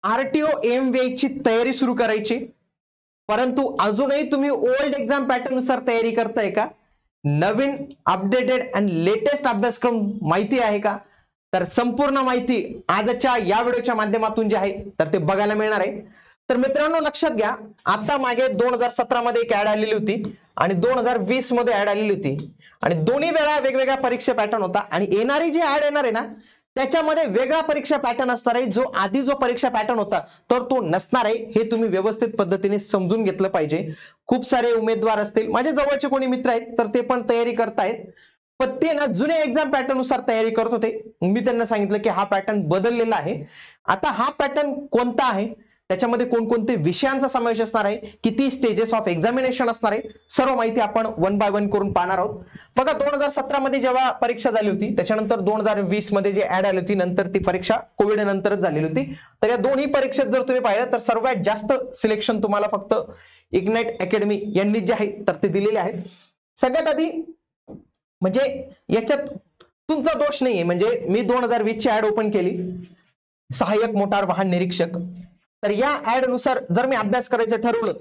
RTO एमव्हीआय ची तयारी सुरू करायची, परंतु अजूनही तुम्ही ओल्ड एक्झाम पॅटर्न नुसार तयारी करताय का? नवीन अपडेटेड आणि लेटेस्ट अभ्यासक्रम माहिती आहे का? तर संपूर्ण माहिती आजच्या या व्हिडिओच्या माध्यमातून जे आहे तर ते बघायला मिळणार आहे. तर मित्रांनो लक्षात घ्या, आता मागे 2017 मध्ये एक ऍड आलेली होती आणि 2020 मध्ये ऍड आलेली होती आणि दोन्ही वेळा वेगवेगळ्या परीक्षा पॅटर्न होता आणि येणारी जी ऍड येणार आहे ना त्याच्यामध्ये वेगळा परीक्षा पॅटर्न असणार आहे. जो आधी जो परीक्षा पॅटर्न होता तर तो नसणार आहे, हे तुम्ही व्यवस्थित पद्धतीने समजून घेतलं पाहिजे. खूप सारे उमेदवार असतील, माझे जवळचे कोणी मित्र आहेत तर ते पण तयारी करतायत, पण ते ना जुन्या एक्झाम पॅटर्न नुसार तयारी करत होते. मी त्यांना सांगितलं की हा पॅटर्न बदललेला आहे. आता हा पॅटर्न कोणता आहे, त्याच्यामध्ये कोणकोणते विषयांचा समावेश असणार आहे, किती स्टेजेस ऑफ एक्झामिनेशन असणार आहे, सर्व माहिती आपण वन बाय वन करून पाहणार आहोत. बघा 2017 मध्ये जेव्हा परीक्षा झाली होती त्याच्यानंतर 2020 मध्ये जे ऍड आली होती नंतर ती परीक्षा कोविड नंतरच झालेली होती. तर या दोन्ही परीक्षेत जर तुम्ही पाहिलं तर सर्वात जास्त सिलेक्शन तुम्हाला फक्त इग्नाइट अकॅडमी यांनी जे आहे तर ते दिलेले आहेत. सगळ्यात आधी म्हणजे याच्यात तुमचा दोष नाहीये, म्हणजे मी 2020 ची ऍड ओपन केली, सहाय्यक मोटार वाहन निरीक्षक. तर या ऍड नुसार जर मी अभ्यास करायचं ठरवलं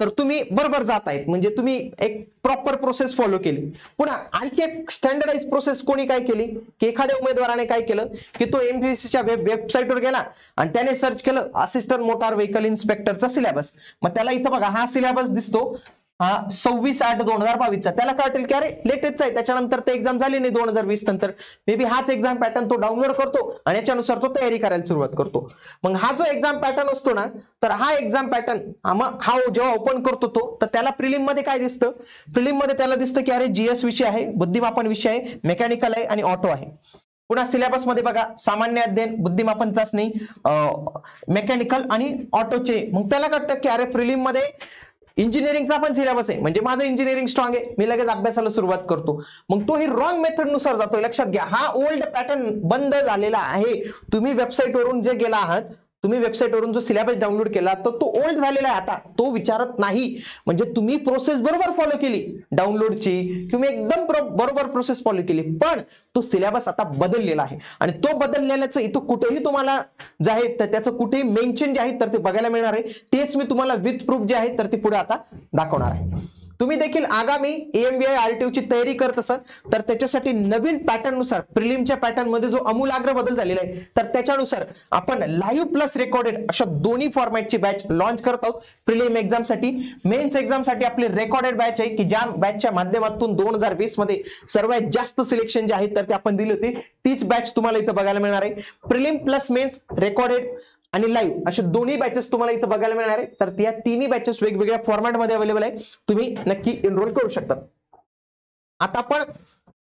तर तुम्ही बरोबर जात आहेत, म्हणजे तुम्ही एक प्रॉपर प्रोसेस फॉलो केली. पुन्हा आणखी एक स्टँडर्डाइज प्रोसेस कोणी काय केली की एखाद्या उमेदवाराने काय केलं की तो एमपीएससीच्या वेबसाईटवर गेला आणि त्याने सर्च केलं असिस्टंट मोटार व्हेकल इन्स्पेक्टरचा सिलेबस. मग त्याला इथं बघा हा सिलेबस दिसतो, हा 26/8/2022 चा. त्याला काय वाटेल की अरे लेटेस्ट आहे, त्याच्यानंतर ते एक्झाम झाली नाही 2020 नंतर, मे बी हाच एक्झाम पॅटर्न तो डाउनलोड करतो आणि याच्यानुसार तो तयारी करायला सुरुवात करतो. मग हा जो एक्झाम पॅटर्न असतो ना तर हा एक्झाम पॅटर्न हा जेव्हा ओपन करतो तो तर त्याला प्रिलिम मध्ये काय दिसतं, प्रिलिम मध्ये त्याला दिसतं की अरे जीएस विषय आहे, बुद्धिमापन विषय आहे, मेकॅनिकल आहे आणि ऑटो आहे. पुन्हा सिलेबस मध्ये बघा सामान्य अध्ययन, बुद्धिमापन चाचणी, मेकॅनिकल आणि ऑटोचे. मग त्याला काय वाटतं की अरे प्रिलिम मध्ये इंजिनिअरिंगचा पण सिलेबस आहे, म्हणजे माझं इंजिनिअरिंग स्ट्रॉंग आहे, मी लगेच अभ्यासाला सुरुवात करतो. मग तो ही रॉंग मेथड नुसार जातोय. लक्षात घ्या, हा ओल्ड पॅटर्न बंद झालेला आहे. तुम्ही वेबसाईट वरून जे गेला आहात, तुम्ही वेबसाईट वरून जो सिलेबस डाउनलोड केला तर तो ओल्ड झालेला आहे, आता तो विचारत नाही. म्हणजे तुम्ही प्रोसेस बरोबर फॉलो केली डाउनलोडची, तुम्ही एकदम बरोबर प्रोसेस फॉलो केली, पण तो सिलेबस आता बदललेला आहे आणि तो बदललेल्याचं इथं कुठेही तुम्हाला जे आहे तर त्याचं कुठेही मेन्शन जे आहे तर ते बघायला मिळणार आहे. तेच मी तुम्हाला विथ प्रूफ जे आहे तर ते पुढे आता दाखवणार आहे. तुम्ही देखील आगामी एमव्हीआय आरटीओ ची तयारी करत असाल तर त्याच्यासाठी नवीन पॅटर्न नुसार प्रिलिमच्या पॅटर्न मध्ये जो अमूलाग्र बदल झालेला आहे तर त्याच्यानुसार आपण लाईव्ह प्लस रेकॉर्डेड अशा दोन्ही फॉर्मॅटची बॅच लॉन्च करत आहोत. प्रिलिम एक्झाम साठी, मेन्स एक्झाम साठी आपली रेकॉर्डेड बॅच आहे की ज्या बॅचच्या माध्यमातून 2020 मध्ये सर्वात जास्त सिलेक्शन जे आहे तर ते आपण दिली होती, तीच बॅच तुम्हाला इथं बघायला मिळणार आहे. प्रिलिम प्लस मेन्स रेकॉर्डेड आणि लाईव्ह अशा दोन्ही बॅचेस तुम्हाला इथं बघायला मिळणार आहे. तर त्या तिन्ही बॅचेस वेगवेगळ्या फॉर्मॅटमध्ये अवेलेबल आहे, तुम्ही नक्की एनरोल करू शकता. आता आपण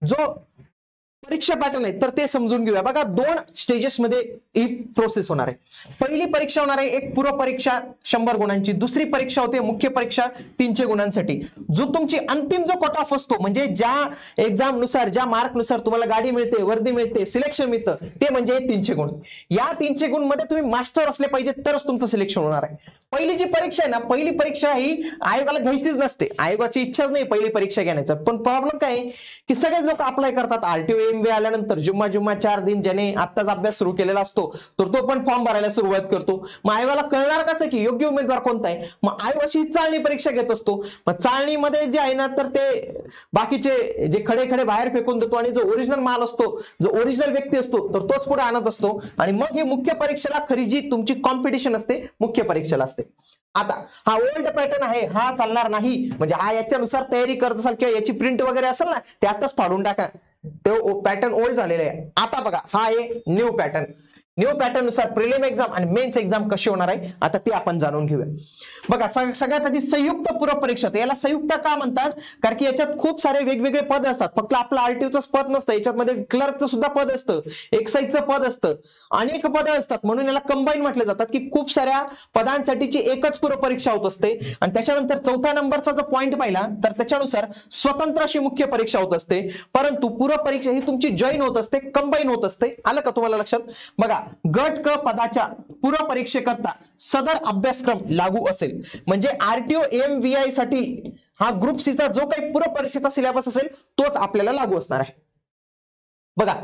जो परीक्षा पॅटर्न आहे तर ते समजून घेऊया. बघा 2 स्टेजेस मध्ये ही प्रोसेस होणार आहे. पहिली परीक्षा होणार आहे एक पूर्व परीक्षा 100 गुणांची, दुसरी परीक्षा होते मुख्य परीक्षा 300 गुणांसाठी. जो तुमची अंतिम जो कट ऑफ असतो, म्हणजे ज्या एक्झाम नुसार ज्या मार्क नुसार तुम्हाला गाडी मिळते, वर्दी मिळते, सिलेक्शन मिळतं, ते म्हणजे 300 गुण. या 300 गुण मध्ये तुम्ही मास्टर असले पाहिजे तरच तुमचं सिलेक्शन होणार आहे. पहिली जी परीक्षा आहे ना, पहिली परीक्षा ही आयोगाला घ्यायचीच नसते, आयोगाची इच्छा नाही पहिली परीक्षा घेण्याचा. पण प्रॉब्लेम काय आहे की सगळेच लोक अप्लाय करतात. आरटीओ एमव्हीआय आल्यानंतर जुम्मा 4 दिन ज्याने आत्ताच अभ्यास सुरू केलेला असतो तर तो पण फॉर्म भरायला सुरुवात करतो. मग आयोगाला कळणार कसं की योग्य उमेदवार कोणता आहे? मग आयोग अशी चाळणी परीक्षा घेत असतो. मग चाळणीमध्ये जे आहे ना तर ते बाकीचे जे खडे बाहेर फेकून देतो आणि जो ओरिजिनल माल असतो, जो ओरिजिनल व्यक्ती असतो तर तोच पुढे आणत असतो. आणि मग हे मुख्य परीक्षेला खरी जी तुमची कॉम्पिटिशन असते मुख्य परीक्षेला असते. आता हा ओल्ड पॅटर्न आहे, हा चालणार नाही. म्हणजे हा याच्यानुसार तयारी करत असाल किंवा याची प्रिंट वगैरे असेल ना ते आताच फाडून टाका, तो पॅटर्न ओल्ड झालेला आहे. आता बघा हा आहे न्यू पॅटर्न. न्यू पॅटर्न नुसार प्रिलिम एक्झाम आणि मेन्स एक्झाम कशी होणार आहे आता ते आपण जाणून घेऊया. बघा सगळ्यात आधी संयुक्त पूर्व परीक्षा. याला संयुक्त का म्हणतात? कारण की याच्यात खूप सारे वेगवेगळे पद असतात. फक्त आपलं आरटीओच पद नसतं, याच्यामध्ये क्लर्कचं सुद्धा पद असतं, एक्साईजचं पद असतं, अनेक पदं असतात. म्हणून याला कंबाईन म्हटले जातात की खूप साऱ्या पदांसाठीची एकच पूर्व परीक्षा होत असते. आणि त्याच्यानंतर 4थ्या नंबरचा जो पॉईंट पाहिला तर त्याच्यानुसार स्वतंत्र अशी मुख्य परीक्षा होत असते, परंतु पूर्व परीक्षा ही तुमची जॉईन होत असते, कंबाईन होत असते. आलं का तुम्हाला लक्षात? बघा गट क पदाच्या पूर्व परीक्षेकरता सदर अभ्यासक्रम लागू असेल. म्हणजे आरटीओ एमव्हीआय साठी हा ग्रुप सी चा जो काही पूर्व परीक्षेचा सिलेबस असेल तोच आपल्याला लागू असणार आहे. बघा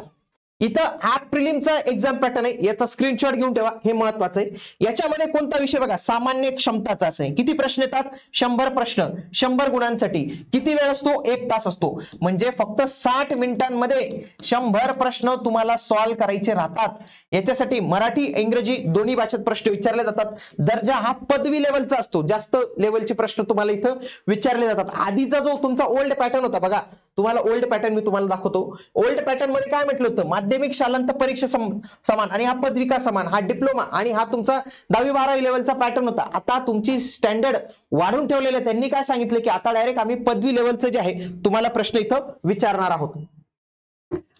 इथं हा प्रिलिमचा एक्झाम पॅटर्न आहे, याचा स्क्रीनशॉट घेऊन ठेवा, हे महत्वाचं आहे. याच्यामध्ये कोणता विषय बघा, सामान्य क्षमताचा आहे. किती प्रश्न येतात? 100 प्रश्न, 100 गुणांसाठी. किती वेळ असतो? 1 तास असतो. म्हणजे फक्त 60 मिनिटांमध्ये 100 प्रश्न तुम्हाला सॉल्व्ह करायचे राहतात. याच्यासाठी मराठी इंग्रजी दोन्ही भाषेत प्रश्न विचारले जातात. दर्जा हा पदवी लेवलचा असतो, जास्त लेवलचे प्रश्न तुम्हाला इथं विचारले जातात. आधीचा जो तुमचा ओल्ड पॅटर्न होता बघा, तुम्हाला ओल्ड पॅटर्न मी तुम्हाला दाखवतो. ओल्ड पॅटर्न मध्ये काय म्हटलं होतं? माध्यमिक शालांत परीक्षा समान आणि हा पदविका समान, हा डिप्लोमा आणि हा तुमचा 10वी-12वी लेवलचा पॅटर्न होता. आता तुमची स्टँडर्ड वाढून ठेवलेले, त्यांनी काय सांगितलं की आता डायरेक्ट आम्ही पदवी लेवलचं जे आहे तुम्हाला प्रश्न इथं विचारणार आहोत.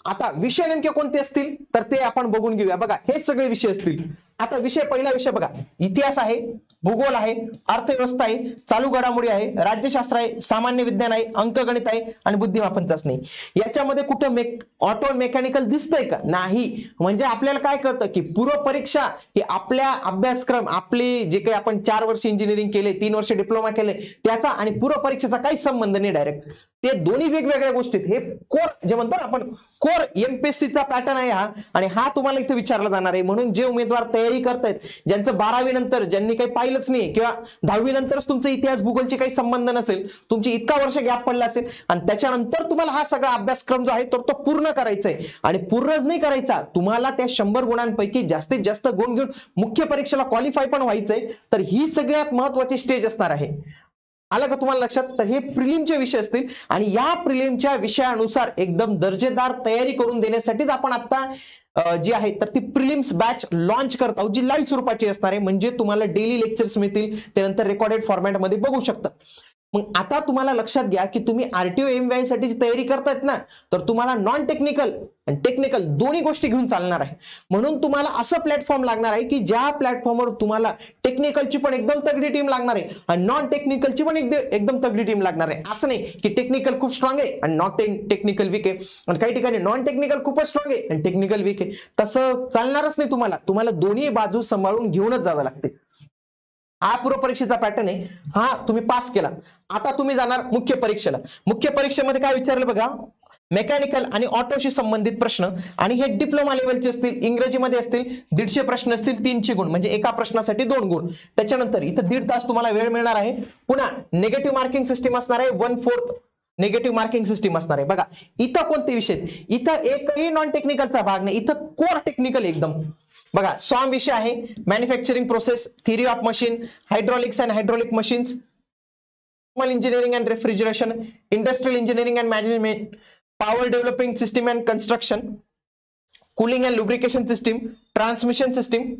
आता विषय नेमके कोणते असतील तर ते आपण बघून घेऊया. बघा, हे सगळे विषय असतील. आता पहिला विषय बघा, इतिहास आहे, भूगोल आहे, अर्थव्यवस्था आहे, चालू घडामोडी आहे, राज्यशास्त्र आहे, सामान्य विज्ञान आहे, अंकगणित आहे आणि बुद्धिमापन चाचणी. याच्यामध्ये कुठं ऑटो मेकॅनिकल दिसतंय का? नाही. म्हणजे आपल्याला काय कळतं की पूर्व परीक्षा ही आपल्या अभ्यासक्रम, आपली जे काही आपण 4 वर्ष इंजिनिअरिंग केले, 3 वर्ष डिप्लोमा केले, त्याचा आणि पूर्व परीक्षेचा काही संबंध नाही. डायरेक्ट ते दोन्ही वेगवेगळ्या गोष्टीत. हे कोर जे म्हणतो ना आपण, कोर एमपीएससीचा पॅटर्न आहे हा, आणि हा तुम्हाला इथे विचारला जाणार आहे. म्हणून जे उमेदवार तयारी करतायत, ज्यांचं 12वी नंतर ज्यांनी काही पाहिलंच नाही किंवा 10वी नंतरच तुमचं इतिहास भूगोलचे काही संबंध नसेल, तुमची इतका वर्ष गॅप पडला असेल आणि त्याच्यानंतर तुम्हाला हा सगळा अभ्यासक्रम जो आहे तो पूर्ण करायचा आहे. आणि पूर्णच नाही करायचा, तुम्हाला त्या 100 गुणांपैकी जास्तीत जास्त गुण घेऊन मुख्य परीक्षेला क्वालिफाय पण व्हायचंय, तर ही सगळ्यात महत्वाची स्टेज असणार आहे. आलं का तुम्हाला लक्षात? तर हे प्रिलिमचे विषय असतील आणि या प्रिलिमच्या विषयानुसार एकदम दर्जेदार तयारी करून देण्यासाठीच आपण आता जी आहे तर ती प्रिलिम्स बॅच लॉन्च करत आहोत, जी लाईव्ह स्वरूपाची असणार आहे. म्हणजे तुम्हाला डेली लेक्चर्स मिळतील, त्यानंतर रेकॉर्डेड फॉर्मॅटमध्ये बघू शकता. मग आता तुम्हाला लक्षात घ्या की तुम्ही आरटीओ एमवाय साठी तयारी करतायत ना, तर तुम्हाला नॉन टेक्निकल आणि टेक्निकल दोन्ही गोष्टी घेऊन चालणार आहे. म्हणून तुम्हाला असं प्लॅटफॉर्म लागणार आहे की ज्या प्लॅटफॉर्मवर तुम्हाला टेक्निकलची पण एकदम तगडी टीम लागणार आहे आणि नॉन टेक्निकलची पण एकदम तगडी टीम लागणार आहे. असं नाही की टेक्निकल खूप स्ट्रॉंग आहे आणि नॉट टेक्निकल वीक आहे, आणि काही ठिकाणी नॉन टेक्निकल खूपच स्ट्रॉंग आहे आणि टेक्निकल वीक आहे. तसं चालणारच नाही. तुम्हाला दोन्ही बाजू सांभाळून घेऊनच जावं लागते. हा पूर्व परीक्षेचा पॅटर्न आहे. हा तुम्ही पास केला, आता तुम्ही जाणार मुख्य परीक्षेला. मुख्य परीक्षेमध्ये काय विचारलं बघा, मेकॅनिकल आणि ऑटोशी संबंधित प्रश्न, आणि हे डिप्लोमा लेवलचे असतील, इंग्रजीमध्ये असतील 150 प्रश्न असतील, 300 गुण, म्हणजे एका प्रश्नासाठी 2 गुण. त्याच्यानंतर इथं 1.5 तास तुम्हाला वेळ मिळणार आहे. पुन्हा नेगेटिव्ह मार्किंग सिस्टीम असणार आहे, 1/4 नेगेटिव्ह मार्किंग सिस्टीम असणार आहे. बघा, इथं कोणते विषय? इथं एकही नॉन टेक्निकलचा भाग नाही, इथं कोर टेक्निकल एकदम. बघा, सॉम विषय आहे, manufacturing process, theory of machine, hydraulics and hydraulic machines, engineering and refrigeration, industrial engineering and management, power developing system and construction, cooling and lubrication system, transmission system,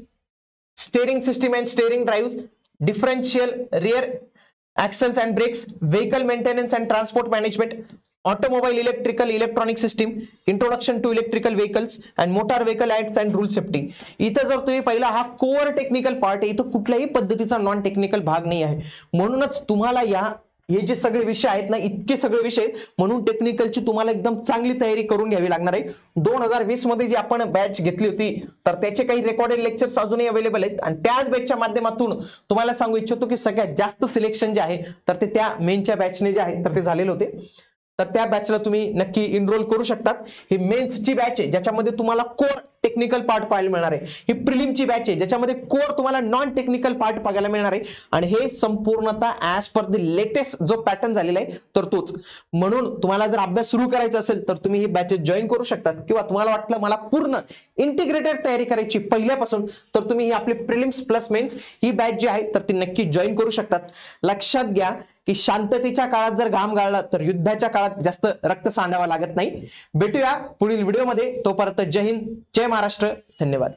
steering system and steering drives, differential rear axles and brakes, vehicle maintenance and transport management, automobile electrical electronic system, introduction to electrical vehicles and motor vehicle act and rule safety. इथं जर तुम्ही पहिला हा core technical part आहे, इथं कुठल्याही पद्धतीचा non technical भाग नाही आहे. म्हणूनच तुम्हाला हे जे सगळे विषय आहेत ना, इतके सगळे विषय आहेत, म्हणून टेक्निकलची तुम्हाला एकदम चांगली तयारी करून घ्यावी लागणार आहे. 2020 मध्ये जी आपण बॅच घेतली होती, तर त्याचे काही रेकॉर्डेड लेक्चर्स अजूनही अवेलेबल आहेत, आणि त्याच बॅचच्या माध्यमातून तुम्हाला सांगू इच्छितो की सगळ्यात जास्त सिलेक्शन जे आहे तर ते त्या मेनच्या बॅचने जे आहे तर ते झालेले होते. तर त्या बॅचला तुम्ही नक्की इनरोल करू शकतात. ही मेन्सची बॅच आहे ज्याच्यामध्ये तुम्हाला कोर टेक्निकल पार्ट पाहायला मिळणार आहे. ही प्रिलिमची बॅच आहे ज्याच्यामध्ये कोर तुम्हाला नॉन टेक्निकल पार्ट बघायला मिळणार आहे, आणि हे संपूर्णतः ऍज पर द लेटेस्ट जो पॅटर्न झालेला आहे तर तोच. म्हणून तुम्हाला जर अभ्यास सुरू करायचा असेल तर तुम्ही ही बॅचेस जॉईन करू शकतात, किंवा तुम्हाला वाटलं मला पूर्ण इंटिग्रेटेड तयारी करायची पहिल्यापासून, तर तुम्ही ही आपली प्रिलिम्स प्लस मेन्स ही बॅच जी आहे तर ती नक्की जॉईन करू शकतात. लक्षात घ्या की शांततेच्या काळात जर घाम गाळला तर युद्धाच्या काळात जास्त रक्त सांडावा लागत नाही. भेटूया पुढील व्हिडिओमध्ये. तोपर्यंत जय हिंद, जय महाराष्ट्र, धन्यवाद.